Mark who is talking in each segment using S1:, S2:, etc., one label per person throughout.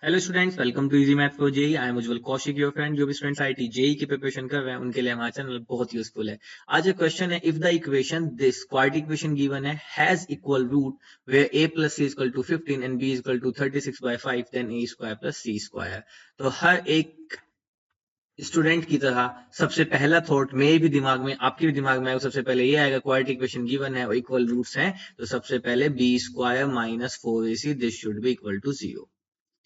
S1: Hello students, welcome to easy math for JEE. I am Ujjwal Kaushik, your friend. जो भी students IIT JEE की preparation कर रहे हैं उनके लिए हमारा चैनल बहुत यूजफुल है। आज एक क्वेश्चन है, if the equation this quadratic equation given है has equal root where a plus c equal to 15 and b equal to 36/5 then a square plus c square. तो हर एक स्टूडेंट की तरह सबसे पहला थॉट मेरे भी दिमाग में, आपके भी दिमाग में आएगा, सबसे पहले ये आएगा क्वाड्रेटिक इक्वेशन गिवन है और इक्वल रूट्स हैं, तो सबसे पहले b square minus 4ac this should be equal to 0।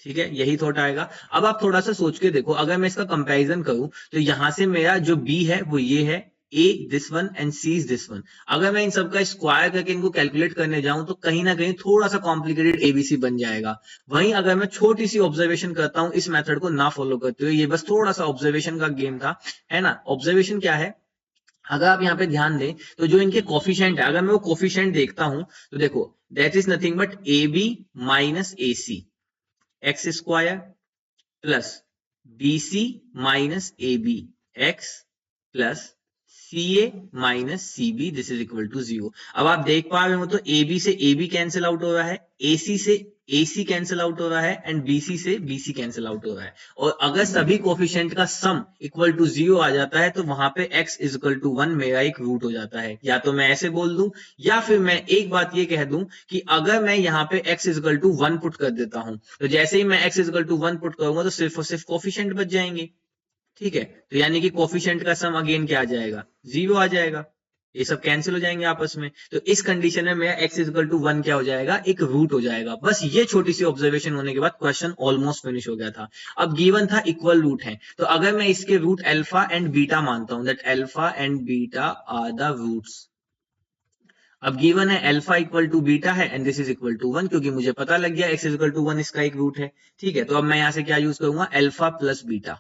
S1: ठीक है, यही थॉट आएगा। अब आप थोड़ा सा सोच के देखो, अगर मैं इसका कंपैरिजन करूं तो यहां से मेरा जो बी है वो ये है, a this one and c is this one. अगर मैं इन सबका स्क्वायर करके इनको कैलकुलेट करने जाऊं तो कहीं ना कहीं थोड़ा सा कॉम्प्लिकेटेड एबीसी बन जाएगा। वहीं अगर मैं छोटी सी ऑब्जर्वेशन करता हूं इस मेथड को ना फॉलो करते हुए, ये बस थोड़ा सा ऑब्जर्वेशन का गेम था, है ना। ऑब्जर्वेशन क्या है, अगर आप यहाँ पे ध्यान दें तो जो इनके कोफिशिएंट है, अगर मैं वो कोफिशिएंट देखता हूं तो देखो, that is nothing but a b minus a c x square plus b c minus a b x plus c a minus c b this is equal to 0। अब आप देख पा रहे हो तो ए बी से ए बी कैंसिल आउट हो रहा है, ए सी से ए सी कैंसिल आउट हो रहा है एंड बी सी से बी सी कैंसिल आउट हो रहा है। और अगर सभी कोफिशिएंट का सम इक्वल टू 0 आ जाता है तो वहां पे x इज इक्वल टू 1 मेरा एक रूट हो जाता है। या तो मैं ऐसे बोल दूं या फिर मैं एक बात ये कह दूं कि अगर मैं यहाँ पे x is equal to 1 put कर देता हूं तो जैसे ही मैं x is equal to 1 put करूंगा तो सिर्फ और सिर्फ कोफिशिएंट बच जाएंगे। ठीक है, तो यानी कि कोफिशिएंट का सम अगेन क्या आ जाएगा, 0 आ जाएगा। ये सब कैंसिल हो जाएंगे आपस में, तो इस कंडीशन में मेरा x इक्वल टू 1 क्या हो जाएगा, एक रूट हो जाएगा। बस ये छोटी सी ऑब्जर्वेशन होने के बाद क्वेश्चन ऑलमोस्ट फिनिश हो गया था। अब गिवन था इक्वल रूट है, तो अगर मैं इसके रूट अल्फा एंड बीटा मानता हूं, that alpha and beta are the roots. अब गिवन है अल्फा इक्वल टू बीटा है and this is equal to 1, क्योंकि मुझे पता लग गया x इक्वल टू 1 इसका एक रूट है। ठीक है, तो अब मैं यहां से क्या यूज करूंगा, अल्फा प्लस बीटा।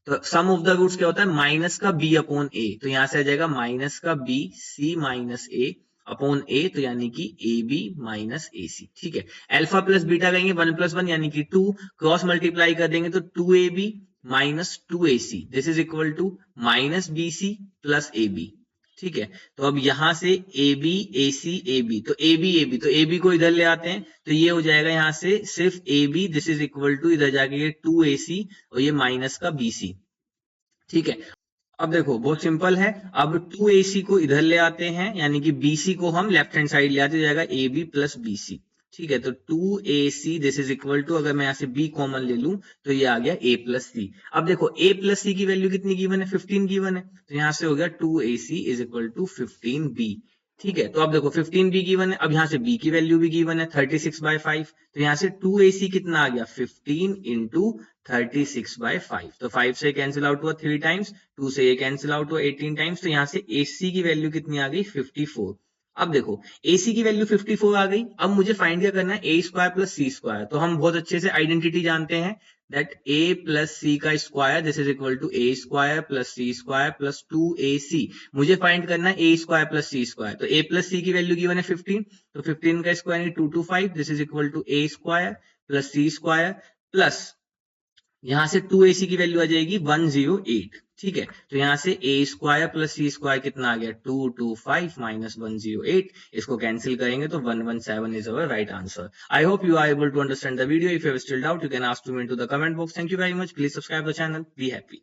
S1: तो सम ऑफ द रूट्स क्या होता है, माइनस का b अपॉन ए, तो यहां से आ जाएगा माइनस का b c माइनस ए अपॉन ए, तो यानी कि ए बी माइनस ए सी। ठीक है, अल्फा प्लस बीटा करेंगे 1 प्लस 1 यानी कि 2, क्रॉस मल्टीप्लाई कर देंगे तो 2ab minus 2ac this is equal to minus b c plus a b. ठीक है, तो अब यहां से A B A C A B, तो ए बी तो ए बी को इधर ले आते हैं तो ये हो जाएगा यहां से सिर्फ a b this is equal to इधर जाके ये 2ac और ये माइनस का बी सी। ठीक है, अब देखो बहुत सिंपल है। अब 2ac को इधर ले आते हैं यानी कि bc को हम लेफ्ट हैंड साइड ले आते, जाएगा ab प्लस बी सी। ठीक है, तो 2ac this is equal to, अगर मैं यहां से b कॉमन ले लूं तो ये आ गया a प्लस सी। अब देखो a प्लस सी की वैल्यू कितनी गिवन है, 15 गिवन है, तो यहां से हो गया 2ac is equal to 15b। ठीक है, तो अब देखो 15b गिवन है, अब यहां से b की वैल्यू भी गिवन है 36/5, तो यहां से 2ac कितना आ गया 15 इंटू 36/5, तो 5 से कैंसिल आउट हुआ 3 टाइम्स, 2 से ये कैंसिल आउट हुआ 18 टाइम्स, तो यहां से AC की वैल्यू कितनी आ गई 54। अब देखो AC की वैल्यू 54 आ गई, अब मुझे फाइंड क्या करना है, a square plus c square. तो हम बहुत अच्छे से आइडेंटिटी जानते हैं दैट a प्लस सी का square this is equal to a square plus c square plus 2ac। मुझे फाइंड करना है a square plus c square, तो a प्लस सी की वैल्यू गिवन है 15, तो 15 का square 225 this is equal to a square plus c square plus यहां से 2ac की वैल्यू आ जाएगी 108। ठीक है, तो यहां से a square plus c square कितना आ गया 225 माइनस 108, इसको कैंसिल करेंगे तो 117 is our right answer. I hope you are able to understand the video. If you have still doubt you can ask to me into the comment box. Thank you very much, please subscribe the channel, be happy.